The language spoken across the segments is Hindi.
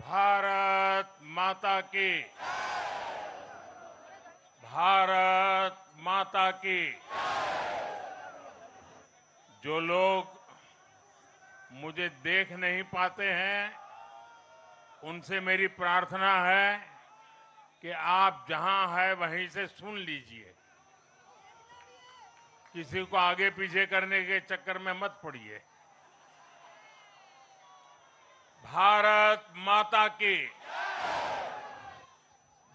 भारत माता की, भारत माता की। जो लोग मुझे देख नहीं पाते हैं, उनसे मेरी प्रार्थना है कि आप जहां हैं वहीं से सुन लीजिए। किसी को आगे पीछे करने के चक्कर में मत पड़िए। भारत माता की,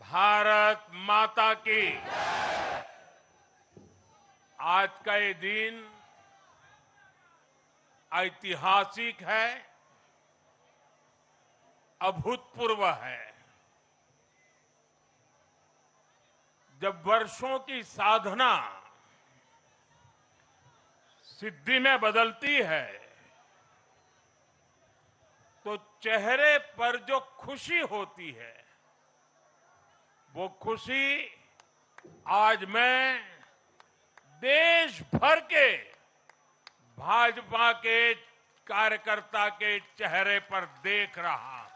भारत माता की। आज का ये दिन ऐतिहासिक है, अभूतपूर्व है। जब वर्षों की साधना सिद्धि में बदलती है, तो चेहरे पर जो खुशी होती है, वो खुशी आज मैं देश भर के भाजपा के कार्यकर्ता के चेहरे पर देख रहा हूं।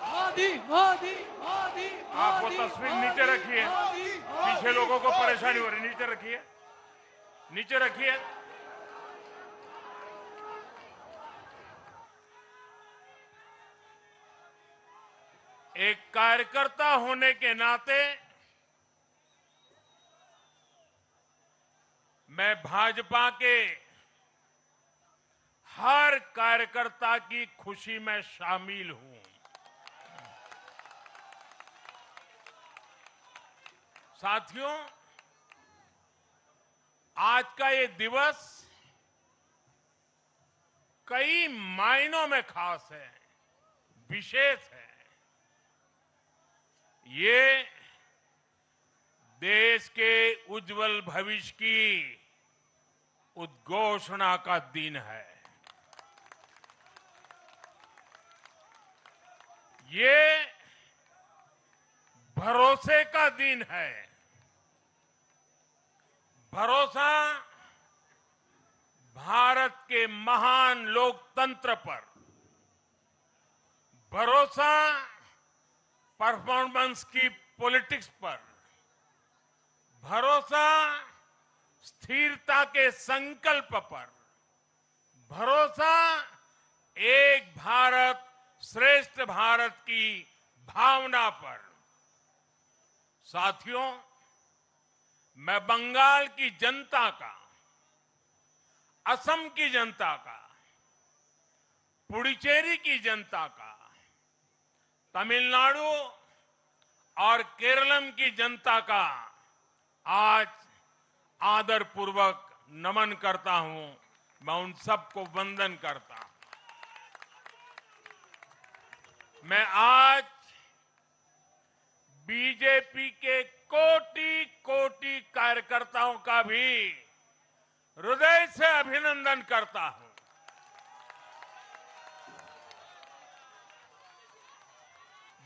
मोदी मोदी मोदी। आप वो तस्वीर नीचे रखिए, पीछे लोगों को परेशानी हो रही, नीचे रखिए, नीचे रखिए। एक कार्यकर्ता होने के नाते मैं भाजपा के हर कार्यकर्ता की खुशी में शामिल हूं। साथियों, आज का ये दिवस कई मायनों में खास है, विशेष है। ये देश के उज्जवल भविष्य की उद्घोषणा का दिन है। ये भरोसे का दिन है। भरोसा भारत के महान लोकतंत्र पर, भरोसा परफॉर्मेंस की पॉलिटिक्स पर, भरोसा स्थिरता के संकल्प पर, भरोसा एक भारत श्रेष्ठ भारत की भावना पर। साथियों, मैं बंगाल की जनता का, असम की जनता का, पुडुचेरी की जनता का, तमिलनाडु और केरलम की जनता का आज आदरपूर्वक नमन करता हूं। मैं उन सबको वंदन करता हूं। मैं आज बीजेपी के कोटि कोटि कार्यकर्ताओं का भी हृदय से अभिनंदन करता हूं।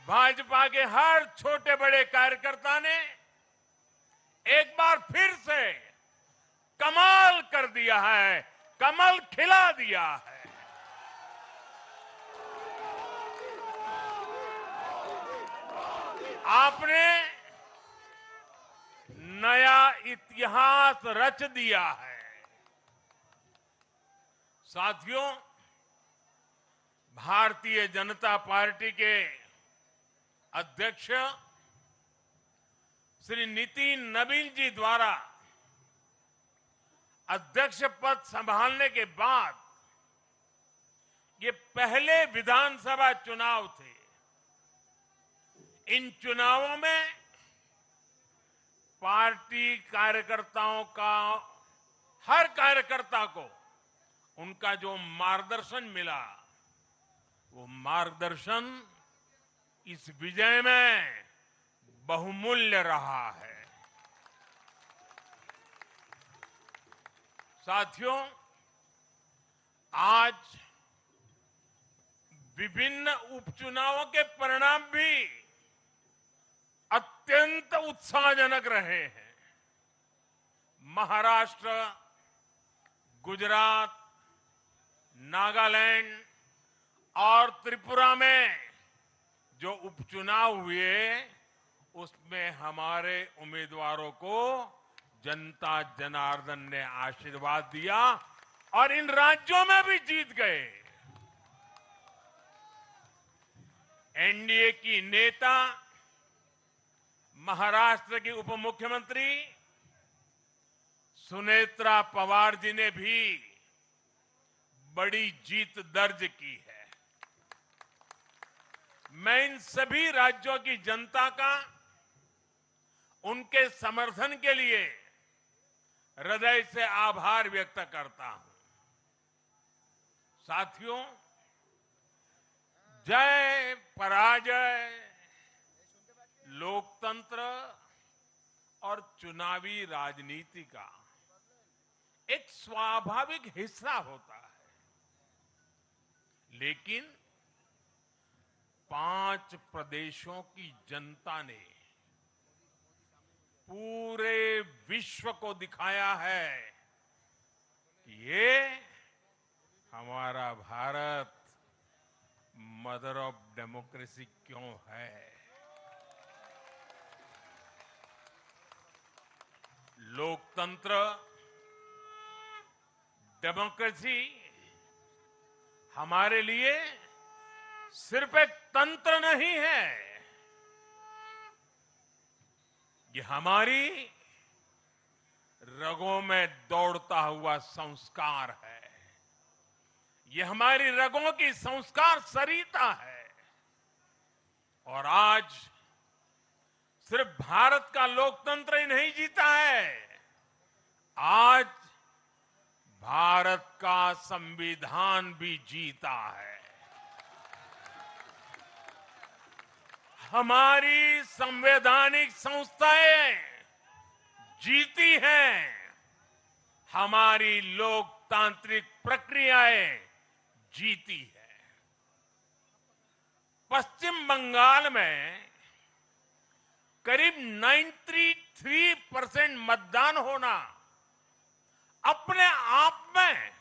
भाजपा के हर छोटे बड़े कार्यकर्ता ने एक बार फिर से कमाल कर दिया है, कमल खिला दिया है। आपने नया इतिहास रच दिया है। साथियों, भारतीय जनता पार्टी के अध्यक्ष श्री नितिन नवीन जी द्वारा अध्यक्ष पद संभालने के बाद ये पहले विधानसभा चुनाव थे। इन चुनावों में पार्टी कार्यकर्ताओं का, हर कार्यकर्ता को उनका जो मार्गदर्शन मिला, वो मार्गदर्शन इस विजय में बहुमूल्य रहा है। साथियों, आज विभिन्न उपचुनावों के परिणाम भी अत्यंत उत्साहजनक रहे हैं। महाराष्ट्र, गुजरात, नागालैंड और त्रिपुरा में जो उपचुनाव हुए उसमें हमारे उम्मीदवारों को जनता जनार्दन ने आशीर्वाद दिया और इन राज्यों में भी जीत गए। एनडीए की नेता महाराष्ट्र की उप मुख्यमंत्री सुनेत्रा पवार जी ने भी बड़ी जीत दर्ज की है। मैं इन सभी राज्यों की जनता का उनके समर्थन के लिए हृदय से आभार व्यक्त करता हूं। साथियों, जय पराजय लोकतंत्र और चुनावी राजनीति का एक स्वाभाविक हिस्सा होता है, लेकिन 5 प्रदेशों की जनता ने पूरे विश्व को दिखाया है कि ये हमारा भारत मदर ऑफ डेमोक्रेसी क्यों है। लोकतंत्र, डेमोक्रेसी हमारे लिए सिर्फ एक तंत्र नहीं है, ये हमारी रगों में दौड़ता हुआ संस्कार है। ये हमारी रगों की संस्कार सरिता है। और आज सिर्फ भारत का लोकतंत्र ही नहीं जीता है, आज भारत का संविधान भी जीता है। हमारी संवैधानिक संस्थाएं जीती हैं, हमारी लोकतांत्रिक प्रक्रियाएं जीती है। पश्चिम बंगाल में करीब 93% मतदान होना अपने आप में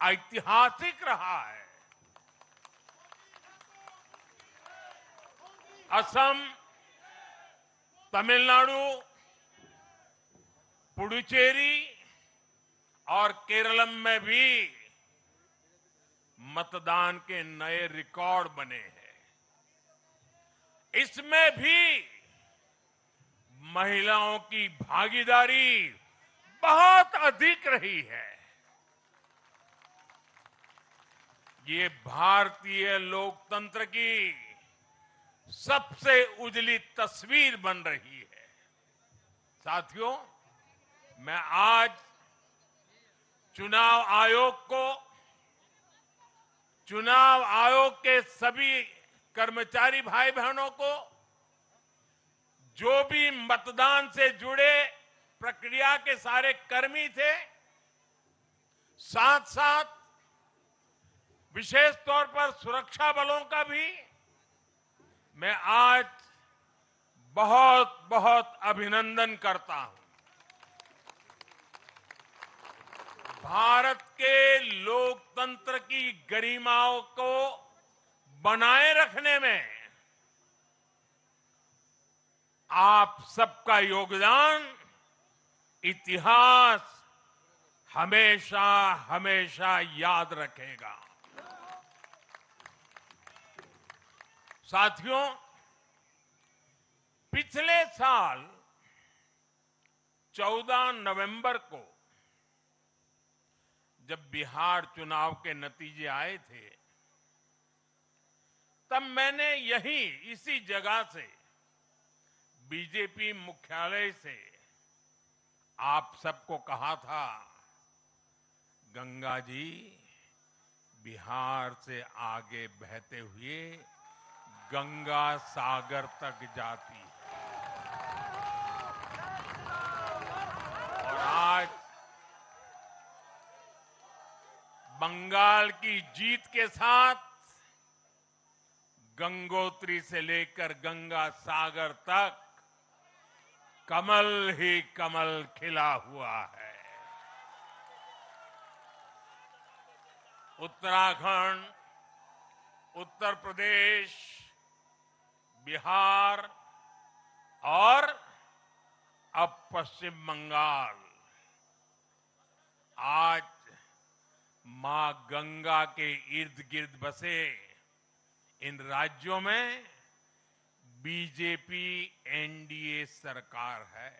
ऐतिहासिक रहा है। असम, तमिलनाडु, पुडुचेरी और केरलम में भी मतदान के नए रिकॉर्ड बने हैं। इसमें भी महिलाओं की भागीदारी बहुत अधिक रही है। ये भारतीय लोकतंत्र की सबसे उजली तस्वीर बन रही है। साथियों, मैं आज चुनाव आयोग के सभी कर्मचारी भाई बहनों को, जो भी मतदान से जुड़े प्रक्रिया के सारे कर्मी थे, साथ साथ विशेष तौर पर सुरक्षा बलों का भी मैं आज बहुत बहुत अभिनंदन करता हूं। भारत के लोकतंत्र की गरिमाओं को बनाए रखने में आप सबका योगदान इतिहास हमेशा हमेशा याद रखेगा। साथियों, पिछले साल 14 नवंबर को जब बिहार चुनाव के नतीजे आए थे, तब मैंने इसी जगह से बीजेपी मुख्यालय से आप सबको कहा था, गंगा जी बिहार से आगे बहते हुए गंगा सागर तक जाती है। और आज बंगाल की जीत के साथ गंगोत्री से लेकर गंगा सागर तक कमल ही कमल खिला हुआ है। उत्तराखंड, उत्तर प्रदेश, बिहार और अब पश्चिम बंगाल आज मां गंगा के इर्द गिर्द बसे इन राज्यों में बीजेपी एनडीए सरकार है।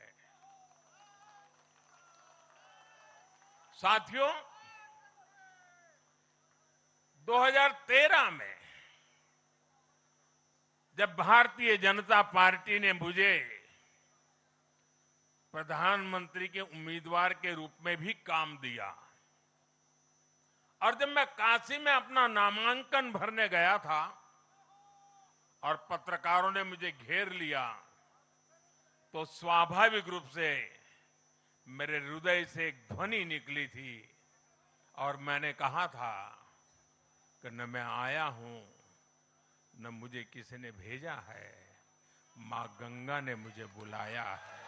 साथियों, 2013 में जब भारतीय जनता पार्टी ने मुझे प्रधानमंत्री के उम्मीदवार के रूप में भी काम दिया और जब मैं काशी में अपना नामांकन भरने गया था और पत्रकारों ने मुझे घेर लिया तो स्वाभाविक रूप से मेरे हृदय से एक ध्वनि निकली थी और मैंने कहा था कि न मैं आया हूं न मुझे किसी ने भेजा है, मां गंगा ने मुझे बुलाया है।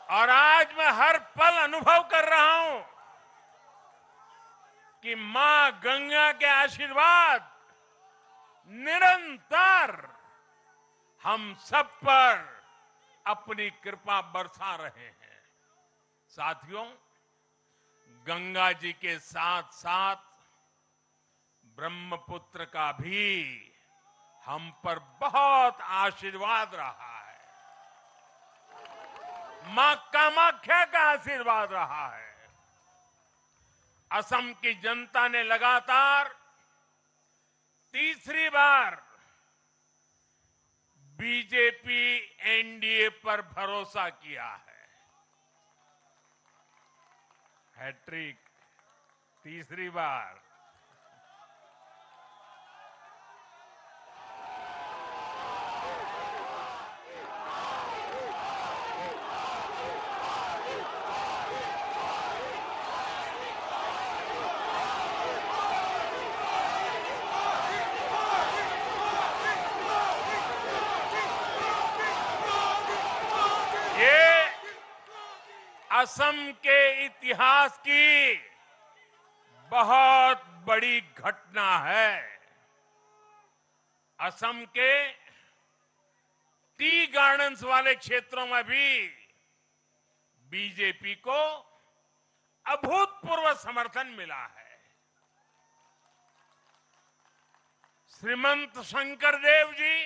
और आज मैं हर पल अनुभव कर रहा हूं कि मां गंगा के आशीर्वाद निरंतर हम सब पर अपनी कृपा बरसा रहे हैं। साथियों, गंगा जी के साथ साथ ब्रह्मपुत्र का भी हम पर बहुत आशीर्वाद रहा है। मां कामाख्या का आशीर्वाद रहा है। असम की जनता ने लगातार तीसरी बार बीजेपी एनडीए पर भरोसा किया है। हैट्रिक, तीसरी बार। ये असम के इतिहास की बहुत बड़ी घटना है। असम के टी गार्डन्स वाले क्षेत्रों में भी बीजेपी को अभूतपूर्व समर्थन मिला है। श्रीमंत शंकरदेव जी,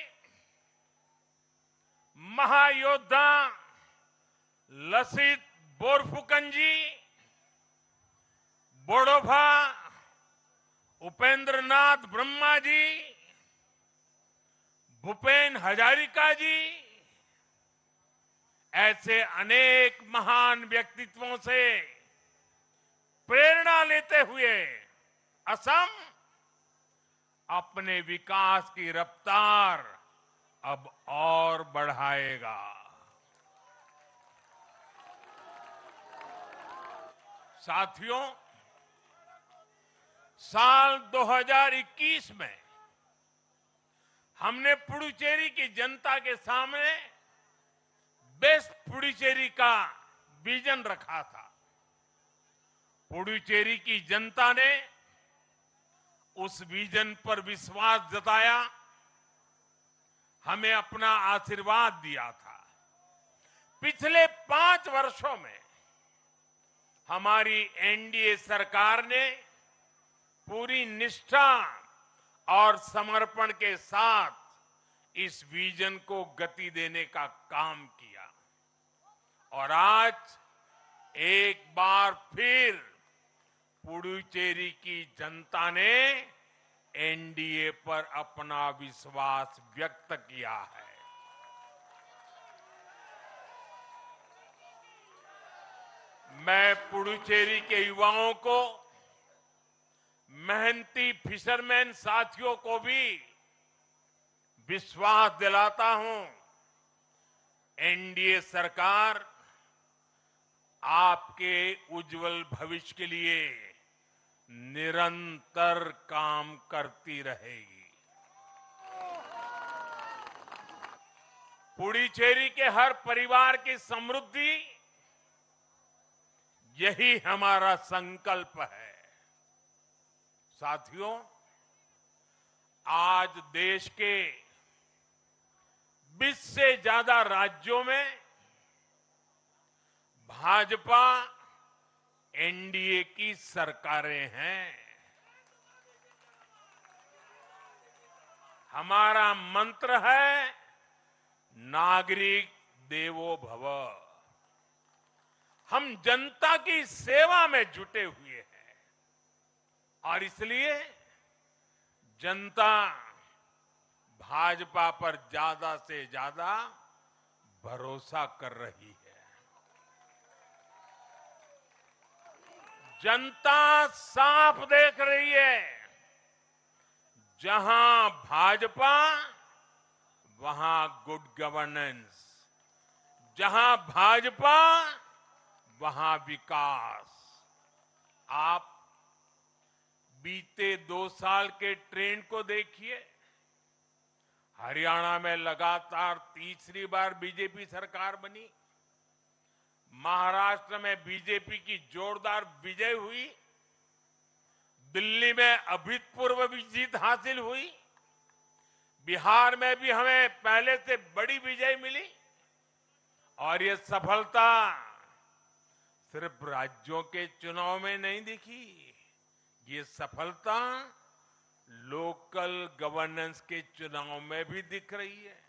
महायोद्धा लसित बोरफुकन जी, बोडोफा उपेंद्र नाथ ब्रह्मा जी, भूपेन हजारिका जी, ऐसे अनेक महान व्यक्तित्वों से प्रेरणा लेते हुए असम अपने विकास की रफ्तार अब और बढ़ाएगा। साथियों, साल 2021 में हमने पुडुचेरी की जनता के सामने बेस्ट पुडुचेरी का विजन रखा था। पुडुचेरी की जनता ने उस विजन पर विश्वास जताया, हमें अपना आशीर्वाद दिया था। पिछले 5 वर्षों में हमारी एनडीए सरकार ने पूरी निष्ठा और समर्पण के साथ इस विजन को गति देने का काम किया और आज एक बार फिर पुडुचेरी की जनता ने एनडीए पर अपना विश्वास व्यक्त किया है। मैं पुडुचेरी के युवाओं को, मेहनती फिशरमैन साथियों को भी विश्वास दिलाता हूं, एनडीए सरकार आपके उज्जवल भविष्य के लिए निरंतर काम करती रहेगी। पुडुचेरी के हर परिवार की समृद्धि, यही हमारा संकल्प है। साथियों, आज देश के 20 से ज्यादा राज्यों में भाजपा एनडीए की सरकारें हैं। हमारा मंत्र है नागरिक देवो भव। हम जनता की सेवा में जुटे हुए हैं और इसलिए जनता भाजपा पर ज्यादा से ज्यादा भरोसा कर रही है। जनता साफ देख रही है, जहां भाजपा वहां गुड गवर्नेंस, जहां भाजपा वहां विकास। आप बीते 2 साल के ट्रेंड को देखिए। हरियाणा में लगातार तीसरी बार बीजेपी सरकार बनी। महाराष्ट्र में बीजेपी की जोरदार विजय हुई। दिल्ली में अभूतपूर्व जीत हासिल हुई। बिहार में भी हमें पहले से बड़ी विजय मिली और ये सफलता सिर्फ राज्यों के चुनाव में नहीं दिखी, ये सफलता लोकल गवर्नेंस के चुनाव में भी दिख रही है।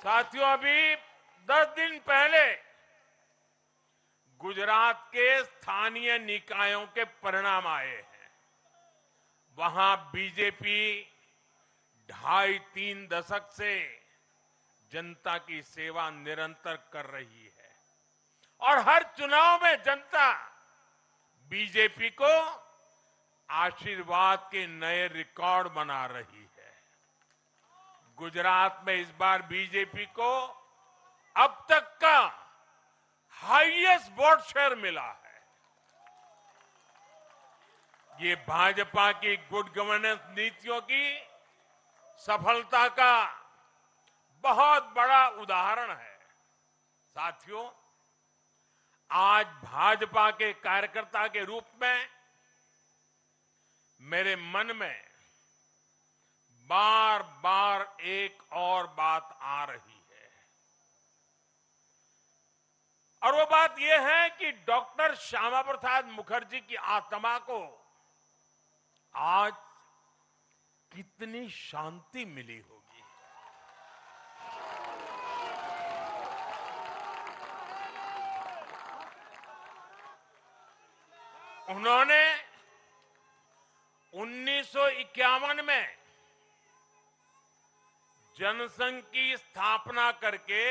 साथियों, अभी 10 दिन पहले गुजरात के स्थानीय निकायों के परिणाम आए हैं। वहां बीजेपी 2.5-3 दशक से जनता की सेवा निरंतर कर रही है और हर चुनाव में जनता बीजेपी को आशीर्वाद के नए रिकॉर्ड बना रही है। गुजरात में इस बार बीजेपी को अब तक का हाईएस्ट वोट शेयर मिला है। ये भाजपा की गुड गवर्नेंस नीतियों की सफलता का बहुत बड़ा उदाहरण है। साथियों, आज भाजपा के कार्यकर्ता के रूप में मेरे मन में बार बार एक और बात आ रही है और वो बात यह है कि डॉक्टर श्यामा प्रसाद मुखर्जी की आत्मा को आज कितनी शांति मिली होगी। उन्होंने 1951 में जनसंघ की स्थापना करके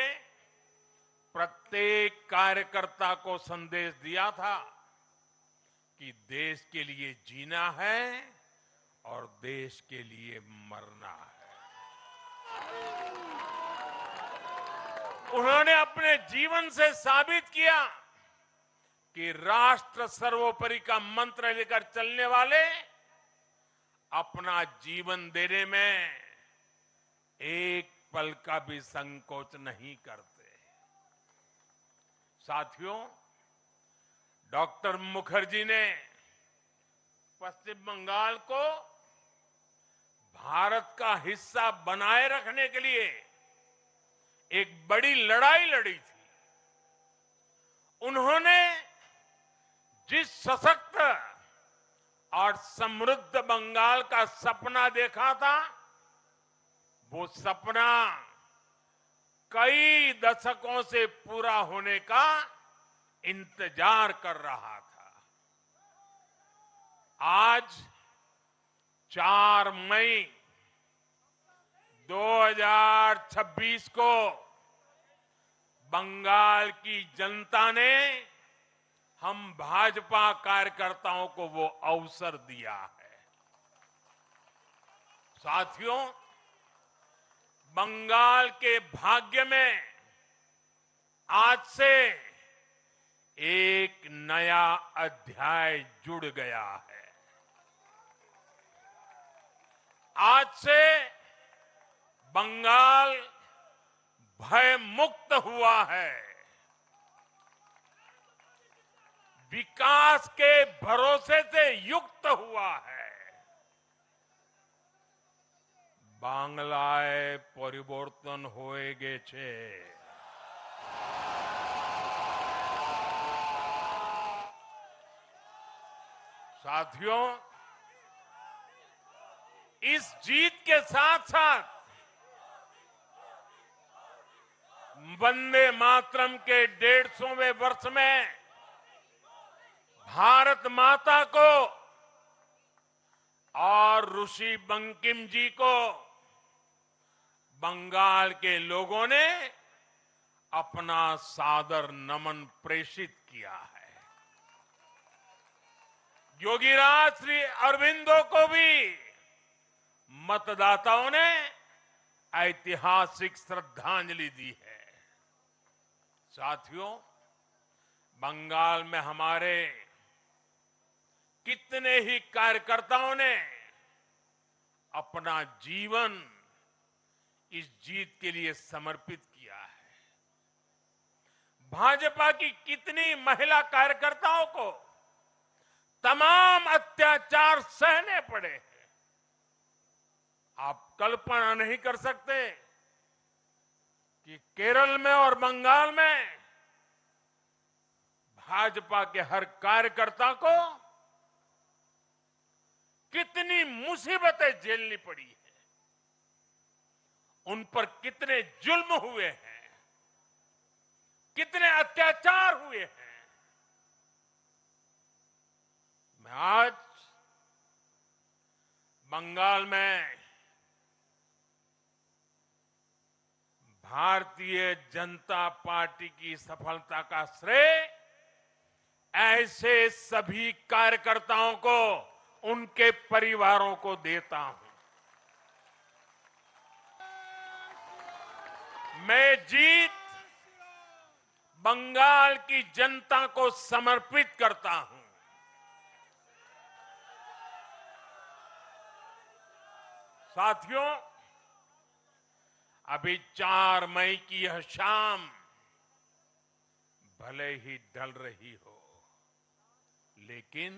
प्रत्येक कार्यकर्ता को संदेश दिया था कि देश के लिए जीना है और देश के लिए मरना है। उन्होंने अपने जीवन से साबित किया कि राष्ट्र सर्वोपरि का मंत्र लेकर चलने वाले अपना जीवन देने में एक पल का भी संकोच नहीं करते। साथियों, डॉक्टर मुखर्जी ने पश्चिम बंगाल को भारत का हिस्सा बनाए रखने के लिए एक बड़ी लड़ाई लड़ी थी। उन्होंने जिस सशक्त और समृद्ध बंगाल का सपना देखा था, वो सपना कई दशकों से पूरा होने का इंतजार कर रहा था। आज 4 मई 2026 को बंगाल की जनता ने हम भाजपा कार्यकर्ताओं को वो अवसर दिया है। साथियों, बंगाल के भाग्य में आज से एक नया अध्याय जुड़ गया है। आज से बंगाल भय मुक्त हुआ है, विकास के भरोसे से युक्त हुआ है। বাংলায় পরিবর্তন হয়ে গেছে। साथियों, इस जीत के साथ साथ वंदे मातरम के 150वें वर्ष में भारत माता को और ऋषि बंकिम जी को बंगाल के लोगों ने अपना सादर नमन प्रेषित किया है। योगीराज श्री अरविंदो को भी मतदाताओं ने ऐतिहासिक श्रद्धांजलि दी है। साथियों, बंगाल में हमारे कितने ही कार्यकर्ताओं ने अपना जीवन इस जीत के लिए समर्पित किया है। भाजपा की कितनी महिला कार्यकर्ताओं को तमाम अत्याचार सहने पड़े हैं। आप कल्पना नहीं कर सकते कि केरल में और बंगाल में भाजपा के हर कार्यकर्ता को कितनी मुसीबतें झेलनी पड़ी है, उन पर कितने जुल्म हुए हैं, कितने अत्याचार हुए हैं। मैं आज बंगाल में भारतीय जनता पार्टी की सफलता का श्रेय ऐसे सभी कार्यकर्ताओं को, उनके परिवारों को देता हूं। मैं जीत बंगाल की जनता को समर्पित करता हूं। साथियों, अभी 4 मई की यह शाम भले ही ढल रही हो, लेकिन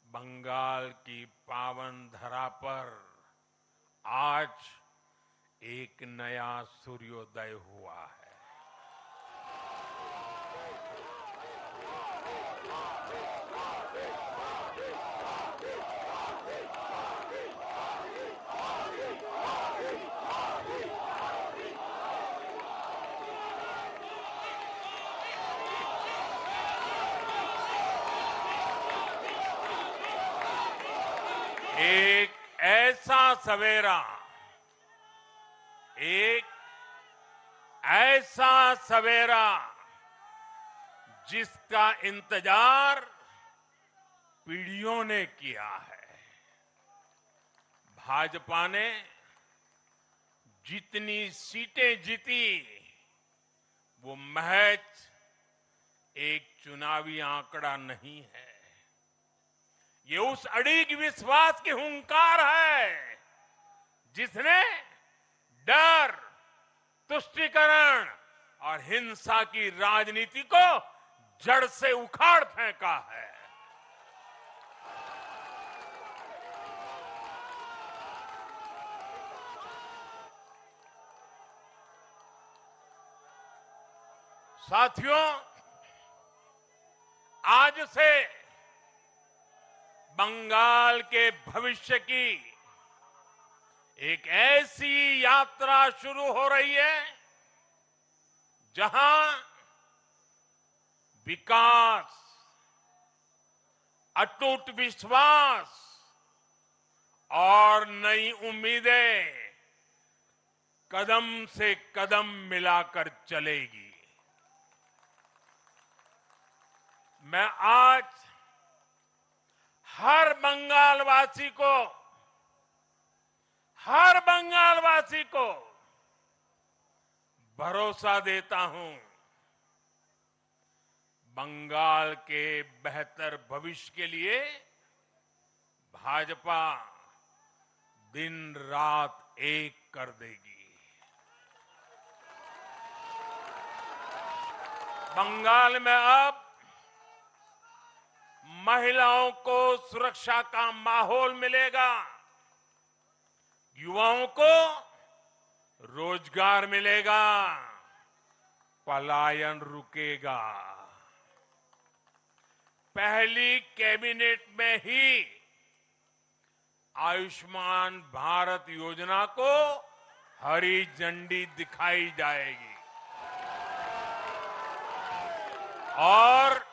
बंगाल की पावन धरा पर आज एक नया सूर्योदय हुआ है। एक ऐसा सवेरा, एक ऐसा सवेरा जिसका इंतजार पीढ़ियों ने किया है। भाजपा ने जितनी सीटें जीती वो महज एक चुनावी आंकड़ा नहीं है, ये उस अड़िग विश्वास की हुंकार है जिसने डर, तुष्टीकरण और हिंसा की राजनीति को जड़ से उखाड़ फेंका है। साथियों, आज से बंगाल के भविष्य की एक ऐसी यात्रा शुरू हो रही है जहां विकास, अटूट विश्वास और नई उम्मीदें कदम से कदम मिलाकर चलेगी। मैं आज हर बंगालवासी को भरोसा देता हूं, बंगाल के बेहतर भविष्य के लिए भाजपा दिन रात एक कर देगी। बंगाल में अब महिलाओं को सुरक्षा का माहौल मिलेगा, युवाओं को रोजगार मिलेगा, पलायन रुकेगा। पहली कैबिनेट में ही आयुष्मान भारत योजना को हरी झंडी दिखाई जाएगी और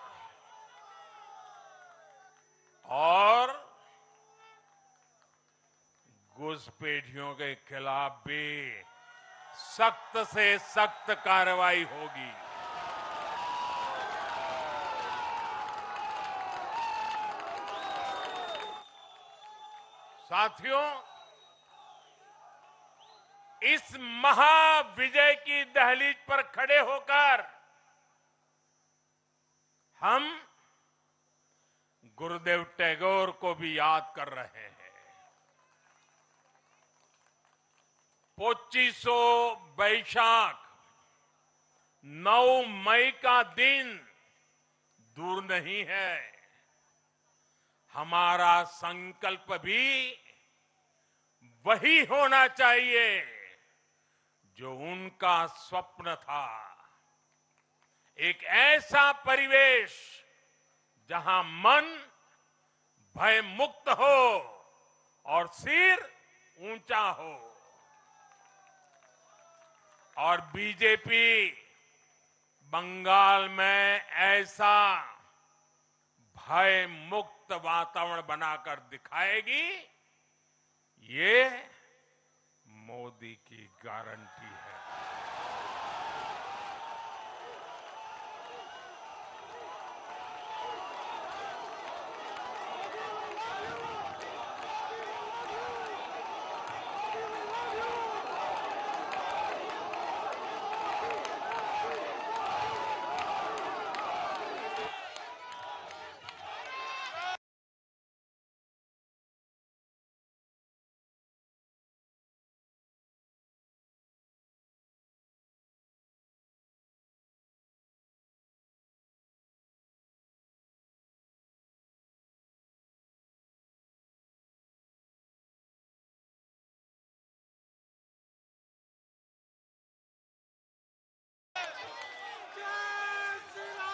घुसपैठियों के खिलाफ भी सख्त से सख्त कार्रवाई होगी। साथियों, इस महाविजय की दहलीज पर खड़े होकर हम गुरुदेव टैगोर को भी याद कर रहे हैं। 25 वैशाख 9 मई का दिन दूर नहीं है। हमारा संकल्प भी वही होना चाहिए जो उनका स्वप्न था। एक ऐसा परिवेश जहां मन भय मुक्त हो और सिर ऊंचा हो। और बीजेपी बंगाल में ऐसा भय मुक्त वातावरण बनाकर दिखाएगी, ये मोदी की गारंटी है।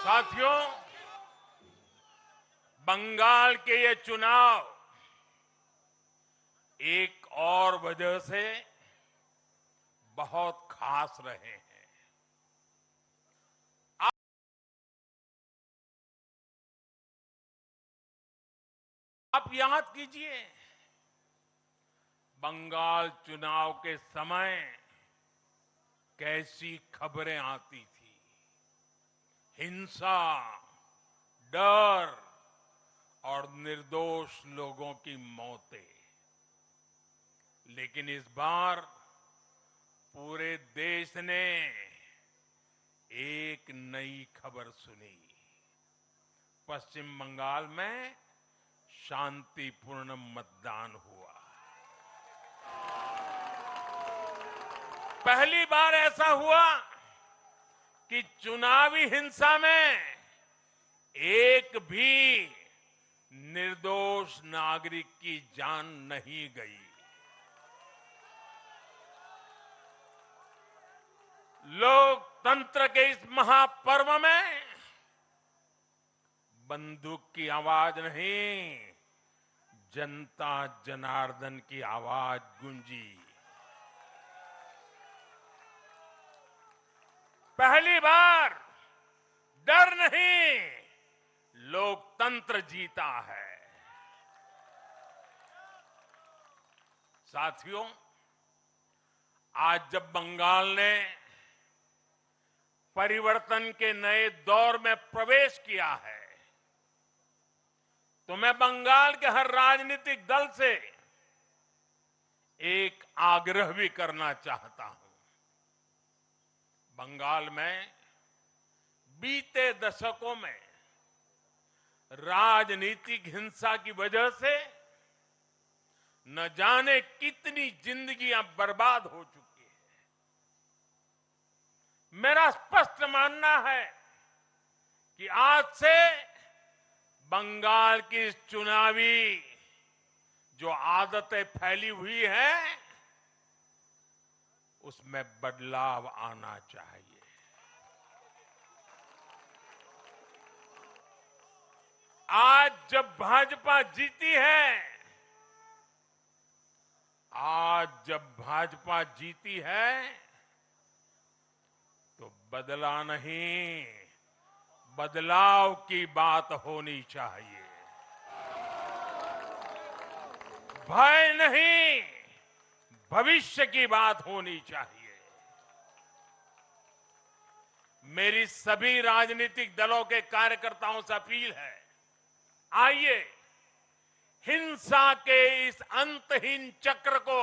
साथियों, बंगाल के ये चुनाव एक और वजह से बहुत खास रहे हैं। आप याद कीजिए, बंगाल चुनाव के समय कैसी खबरें आती थी। हिंसा, डर और निर्दोष लोगों की मौतें। लेकिन इस बार पूरे देश ने एक नई खबर सुनी। पश्चिम बंगाल में शांतिपूर्ण मतदान हुआ। पहली बार ऐसा हुआ कि चुनावी हिंसा में एक भी निर्दोष नागरिक की जान नहीं गई। लोकतंत्र के इस महापर्व में बंदूक की आवाज नहीं, जनता जनार्दन की आवाज गूंजी। पहली बार डर नहीं, लोकतंत्र जीता है। साथियों, आज जब बंगाल ने परिवर्तन के नए दौर में प्रवेश किया है, तो मैं बंगाल के हर राजनीतिक दल से एक आग्रह भी करना चाहता हूं। बंगाल में बीते दशकों में राजनीतिक हिंसा की वजह से न जाने कितनी जिंदगियां बर्बाद हो चुकी है। मेरा स्पष्ट मानना है कि आज से बंगाल की इस चुनावी जो आदतें फैली हुई हैं, उसमें बदलाव आना चाहिए। आज जब भाजपा जीती है, तो बदला नहीं, बदलाव की बात होनी चाहिए। भय नहीं, भविष्य की बात होनी चाहिए। मेरी सभी राजनीतिक दलों के कार्यकर्ताओं से अपील है, आइए हिंसा के इस अंतहीन चक्र को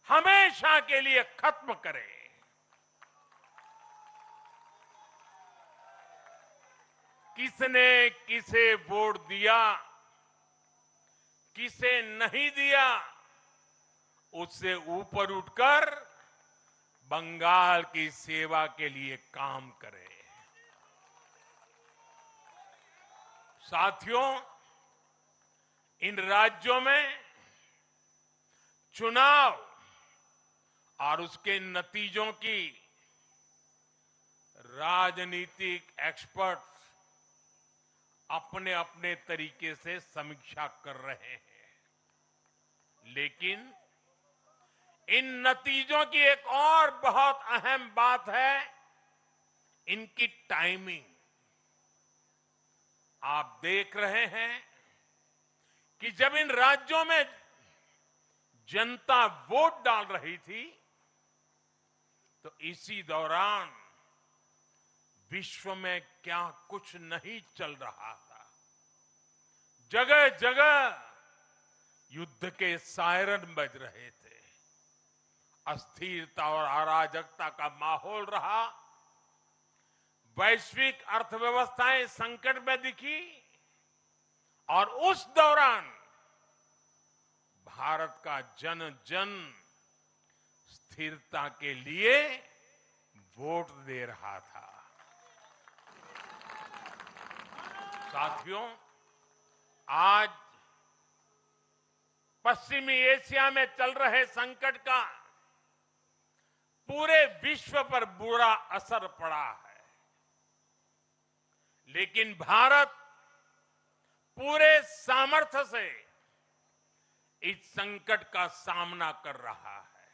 हमेशा के लिए खत्म करें। किसने किसे वोट दिया, किसे नहीं दिया, उससे ऊपर उठकर बंगाल की सेवा के लिए काम करें। साथियों, इन राज्यों में चुनाव और उसके नतीजों की राजनीतिक एक्सपर्ट्स अपने अपने तरीके से समीक्षा कर रहे हैं, लेकिन इन नतीजों की एक और बहुत अहम बात है, इनकी टाइमिंग। आप देख रहे हैं कि जब इन राज्यों में जनता वोट डाल रही थी, तो इसी दौरान विश्व में क्या कुछ नहीं चल रहा था। जगह जगह युद्ध के सायरन बज रहे थे, अस्थिरता और अराजकता का माहौल रहा, वैश्विक अर्थव्यवस्थाएं संकट में दिखी, और उस दौरान भारत का जन जन स्थिरता के लिए वोट दे रहा था। साथियों, आज पश्चिमी एशिया में चल रहे संकट का पूरे विश्व पर बुरा असर पड़ा है, लेकिन भारत पूरे सामर्थ्य से इस संकट का सामना कर रहा है।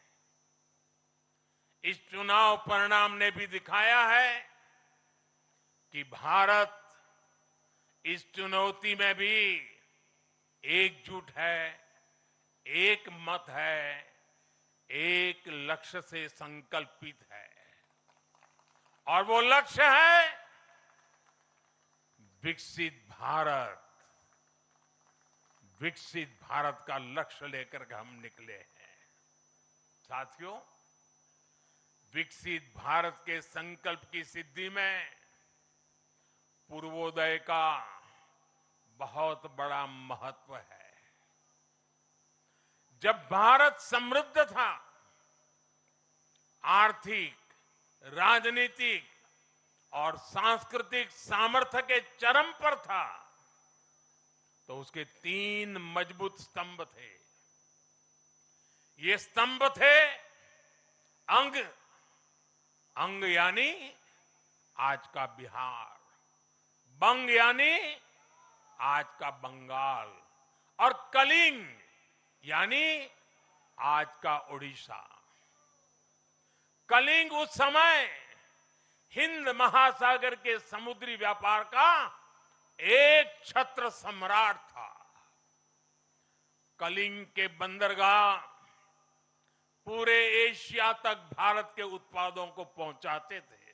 इस चुनाव परिणाम ने भी दिखाया है कि भारत इस चुनौती में भी एकजुट है, एक मत है, एक लक्ष्य से संकल्पित है, और वो लक्ष्य है विकसित भारत। विकसित भारत का लक्ष्य लेकर के हम निकले हैं। साथियों, विकसित भारत के संकल्प की सिद्धि में पूर्वोदय का बहुत बड़ा महत्व है। जब भारत समृद्ध था, आर्थिक, राजनीतिक और सांस्कृतिक सामर्थ्य के चरम पर था, तो उसके 3 मजबूत स्तंभ थे। ये स्तंभ थे अंग, अंग यानी आज का बिहार, बंग यानी आज का बंगाल, और कलिंग यानी आज का उड़ीसा। कलिंग उस समय हिंद महासागर के समुद्री व्यापार का एक छत्र सम्राट था। कलिंग के बंदरगाह पूरे एशिया तक भारत के उत्पादों को पहुंचाते थे।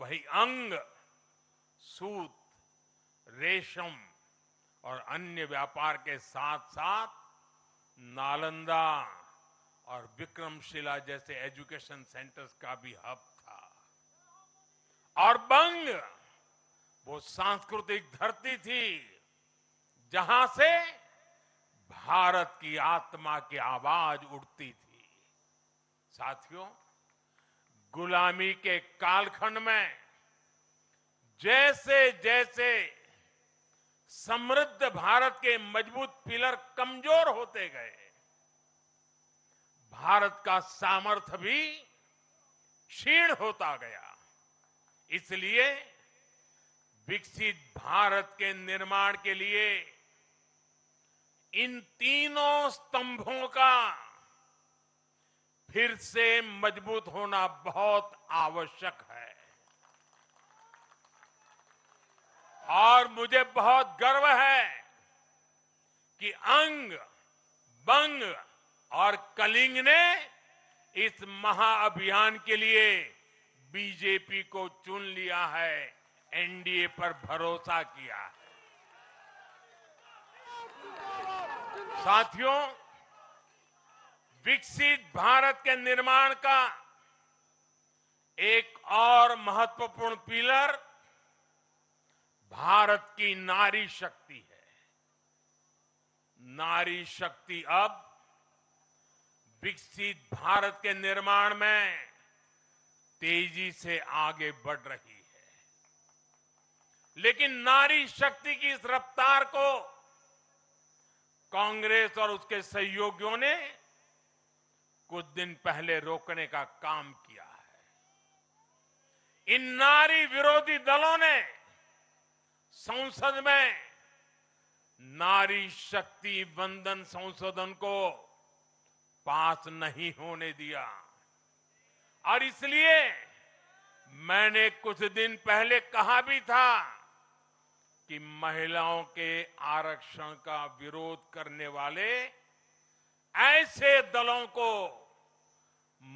वही अंग सूत, रेशम और अन्य व्यापार के साथ साथ नालंदा और विक्रमशिला जैसे एजुकेशन सेंटर्स का भी हब था। और बंग वो सांस्कृतिक धरती थी जहां से भारत की आत्मा की आवाज उठती थी। साथियों, गुलामी के कालखंड में जैसे जैसे समृद्ध भारत के मजबूत पिलर कमजोर होते गए, भारत का सामर्थ्य भी क्षीण होता गया। इसलिए विकसित भारत के निर्माण के लिए इन तीनों स्तंभों का फिर से मजबूत होना बहुत आवश्यक है। और मुझे बहुत गर्व है कि अंग, बंग और कलिंग ने इस महाअभियान के लिए बीजेपी को चुन लिया है, एनडीए पर भरोसा किया है। साथियों, विकसित भारत के निर्माण का एक और महत्वपूर्ण पिलर भारत की नारी शक्ति है। नारी शक्ति अब विकसित भारत के निर्माण में तेजी से आगे बढ़ रही है। लेकिन नारी शक्ति की इस रफ्तार को कांग्रेस और उसके सहयोगियों ने कुछ दिन पहले रोकने का काम किया है। इन नारी विरोधी दलों ने संसद में नारी शक्ति वंदन संशोधन को पास नहीं होने दिया और इसलिए मैंने कुछ दिन पहले कहा भी था कि महिलाओं के आरक्षण का विरोध करने वाले ऐसे दलों को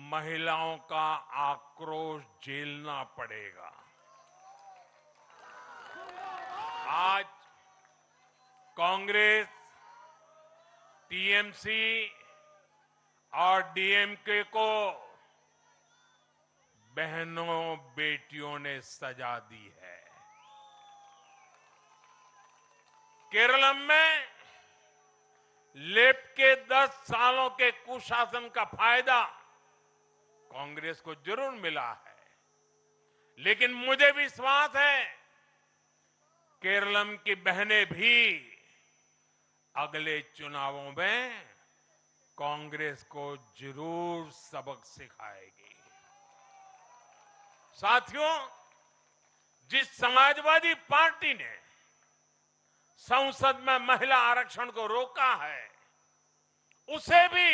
महिलाओं का आक्रोश झेलना पड़ेगा। आज कांग्रेस, टीएमसी और डीएमके को बहनों बेटियों ने सजा दी है। केरलम में लेफ्ट के 10 सालों के कुशासन का फायदा कांग्रेस को जरूर मिला है, लेकिन मुझे विश्वास है केरलम की बहनें भी अगले चुनावों में कांग्रेस को जरूर सबक सिखाएगी। साथियों, जिस समाजवादी पार्टी ने संसद में महिला आरक्षण को रोका है, उसे भी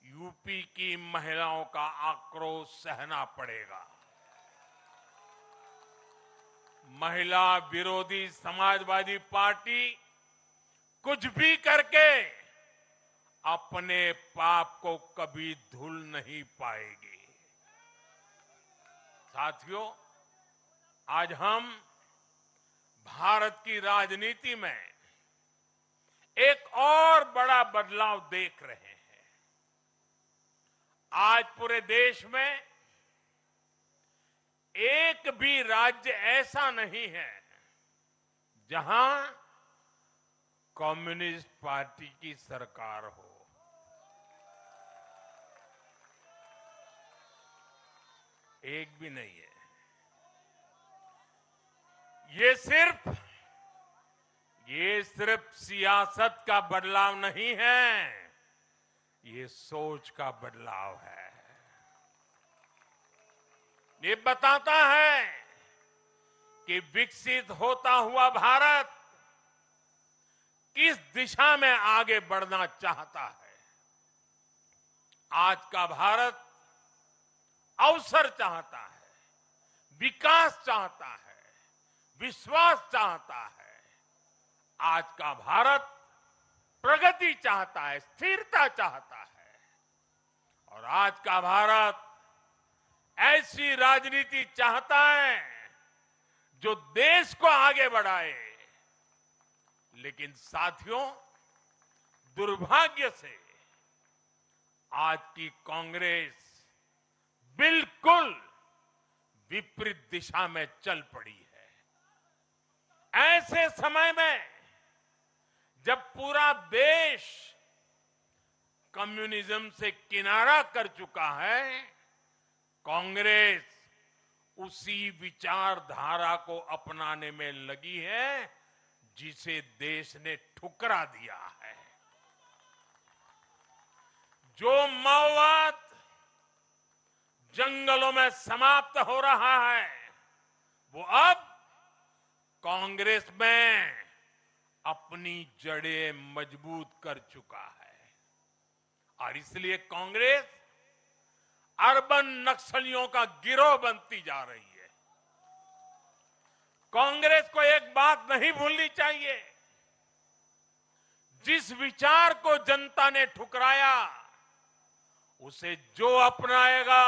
यूपी की महिलाओं का आक्रोश सहना पड़ेगा। महिला विरोधी समाजवादी पार्टी कुछ भी करके अपने पाप को कभी धुल नहीं पाएगी। साथियों, आज हम भारत की राजनीति में एक और बड़ा बदलाव देख रहे हैं। आज पूरे देश में एक भी राज्य ऐसा नहीं है जहां कम्युनिस्ट पार्टी की सरकार हो। एक भी नहीं है। ये सिर्फ सियासत का बदलाव नहीं है, ये सोच का बदलाव है। ये बताता है कि विकसित होता हुआ भारत किस दिशा में आगे बढ़ना चाहता है। आज का भारत अवसर चाहता है, विकास चाहता है, विश्वास चाहता है। आज का भारत प्रगति चाहता है, स्थिरता चाहता है। और आज का भारत ऐसी राजनीति चाहता है जो देश को आगे बढ़ाए। लेकिन साथियों, दुर्भाग्य से आज की कांग्रेस बिल्कुल विपरीत दिशा में चल पड़ी है। ऐसे समय में जब पूरा देश कम्युनिज्म से किनारा कर चुका है, कांग्रेस उसी विचारधारा को अपनाने में लगी है जिसे देश ने ठुकरा दिया है। जो माओवाद जंगलों में समाप्त हो रहा है, वो अब कांग्रेस में अपनी जड़ें मजबूत कर चुका है। और इसलिए कांग्रेस अर्बन नक्सलियों का गिरोह बनती जा रही है। कांग्रेस को एक बात नहीं भूलनी चाहिए, जिस विचार को जनता ने ठुकराया, उसे जो अपनाएगा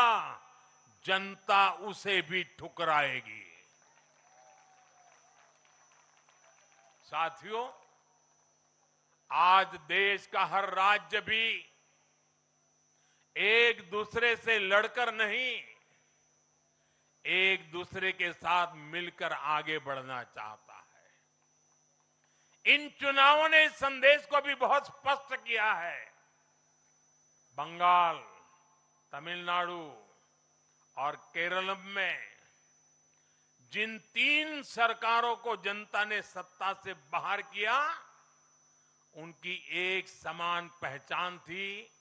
जनता उसे भी ठुकराएगी। साथियों, आज देश का हर राज्य भी एक दूसरे से लड़कर नहीं, एक दूसरे के साथ मिलकर आगे बढ़ना चाहता है। इन चुनावों ने इस संदेश को भी बहुत स्पष्ट किया है। बंगाल, तमिलनाडु और केरल में जिन 3 सरकारों को जनता ने सत्ता से बाहर किया, उनकी एक समान पहचान थी,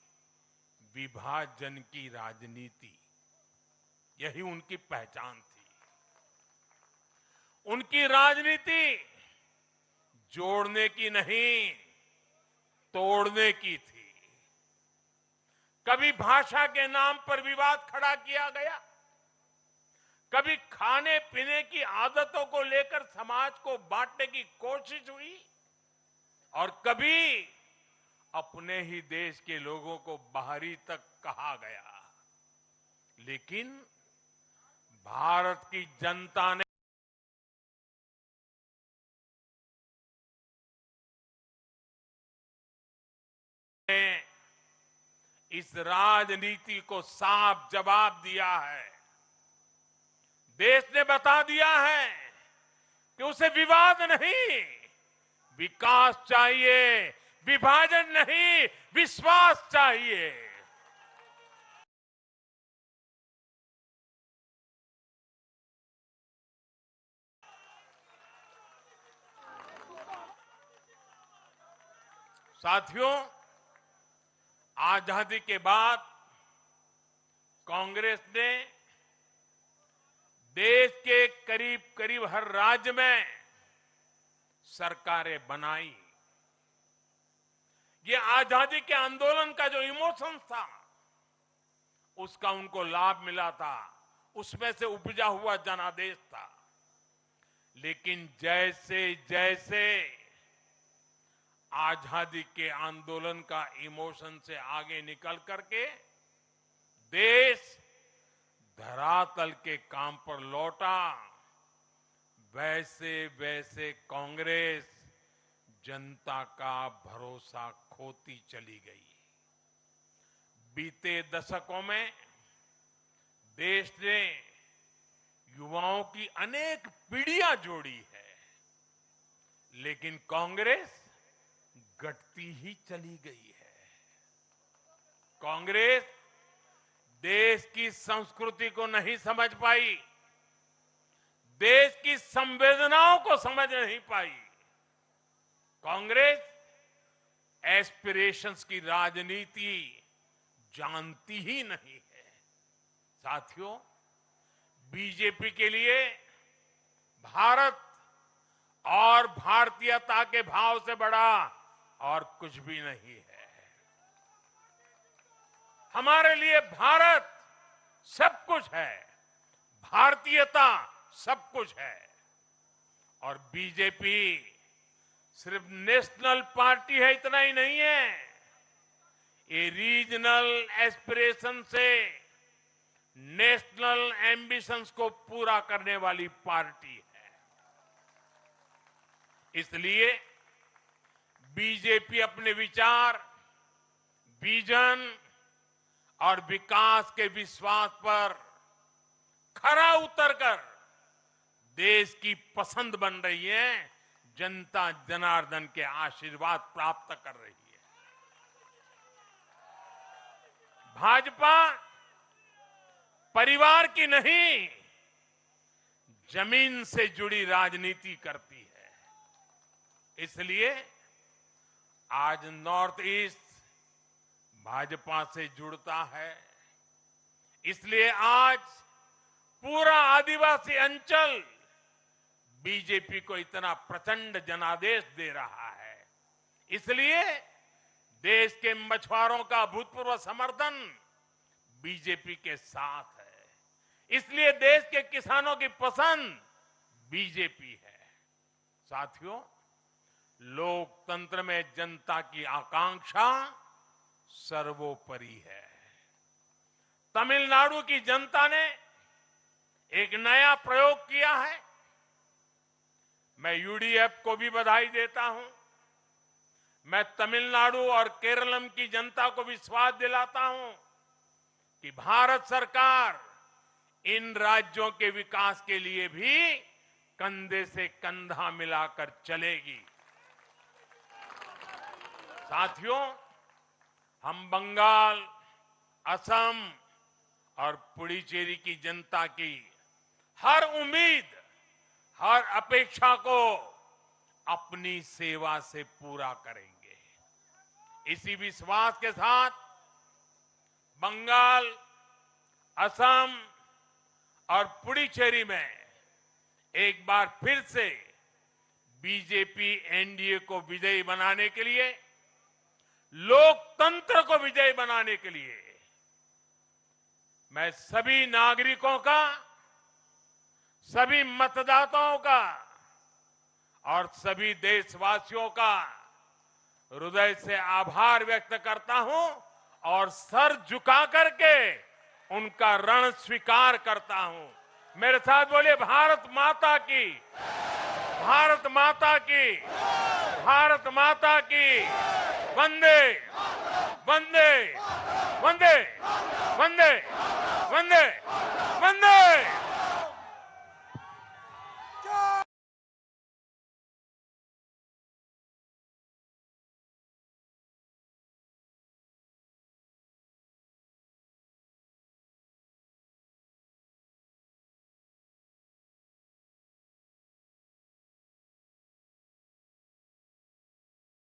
विभाजन की राजनीति। यही उनकी पहचान थी। उनकी राजनीति जोड़ने की नहीं, तोड़ने की थी। कभी भाषा के नाम पर विवाद खड़ा किया गया, कभी खाने पीने की आदतों को लेकर समाज को बांटने की कोशिश हुई, और कभी अपने ही देश के लोगों को बाहरी तक कहा गया। लेकिन भारत की जनता ने इस राजनीति को साफ जवाब दिया है। देश ने बता दिया है कि उसे विवाद नहीं, विकास चाहिए, विभाजन नहीं, विश्वास चाहिए। साथियों, आजादी के बाद कांग्रेस ने देश के करीब करीब हर राज्य में सरकारें बनाई। ये आजादी के आंदोलन का जो इमोशन था, उसका उनको लाभ मिला था, उसमें से उपजा हुआ जनादेश था। लेकिन जैसे जैसे आजादी के आंदोलन का इमोशन से आगे निकल करके देश धरातल के काम पर लौटा, वैसे वैसे कांग्रेस जनता का भरोसा खोती चली गई। बीते दशकों में देश ने युवाओं की अनेक पीढ़ियां जोड़ी है, लेकिन कांग्रेस घटती ही चली गई है। कांग्रेस देश की संस्कृति को नहीं समझ पाई, देश की संवेदनाओं को समझ नहीं पाई। कांग्रेस एस्पिरेशंस की राजनीति जानती ही नहीं है। साथियों, बीजेपी के लिए भारत और भारतीयता के भाव से बड़ा और कुछ भी नहीं है। हमारे लिए भारत सब कुछ है, भारतीयता सब कुछ है। और बीजेपी सिर्फ नेशनल पार्टी है, इतना ही नहीं है, ये रीजनल एस्पिरेशन से नेशनल एम्बिशंस को पूरा करने वाली पार्टी है। इसलिए बीजेपी अपने विचार, विजन और विकास के विश्वास पर खरा उतरकर देश की पसंद बन रही है, जनता जनार्दन के आशीर्वाद प्राप्त कर रही है। भाजपा परिवार की नहीं, जमीन से जुड़ी राजनीति करती है। इसलिए आज नॉर्थ ईस्ट भाजपा से जुड़ता है। इसलिए आज पूरा आदिवासी अंचल बीजेपी को इतना प्रचंड जनादेश दे रहा है। इसलिए देश के मछुआरों का भूतपूर्व समर्थन बीजेपी के साथ है। इसलिए देश के किसानों की पसंद बीजेपी है। साथियों, लोकतंत्र में जनता की आकांक्षा सर्वोपरि है। तमिलनाडु की जनता ने एक नया प्रयोग किया है। मैं यूडीएफ को भी बधाई देता हूं। मैं तमिलनाडु और केरलम की जनता को विश्वास दिलाता हूं कि भारत सरकार इन राज्यों के विकास के लिए भी कंधे से कंधा मिलाकर चलेगी। साथियों, हम बंगाल, असम और पुडुचेरी की जनता की हर उम्मीद, हर अपेक्षा को अपनी सेवा से पूरा करेंगे। इसी विश्वास के साथ बंगाल, असम और पुडुचेरी में एक बार फिर से बीजेपी एनडीए को विजयी बनाने के लिए, लोकतंत्र को विजयी बनाने के लिए मैं सभी नागरिकों का, सभी मतदाताओं का और सभी देशवासियों का हृदय से आभार व्यक्त करता हूं और सर झुका करके उनका ऋण स्वीकार करता हूं। मेरे साथ बोलिए, भारत माता की, भारत माता की, भारत माता की। वंदे वंदे वंदे वंदे वंदे वंदे।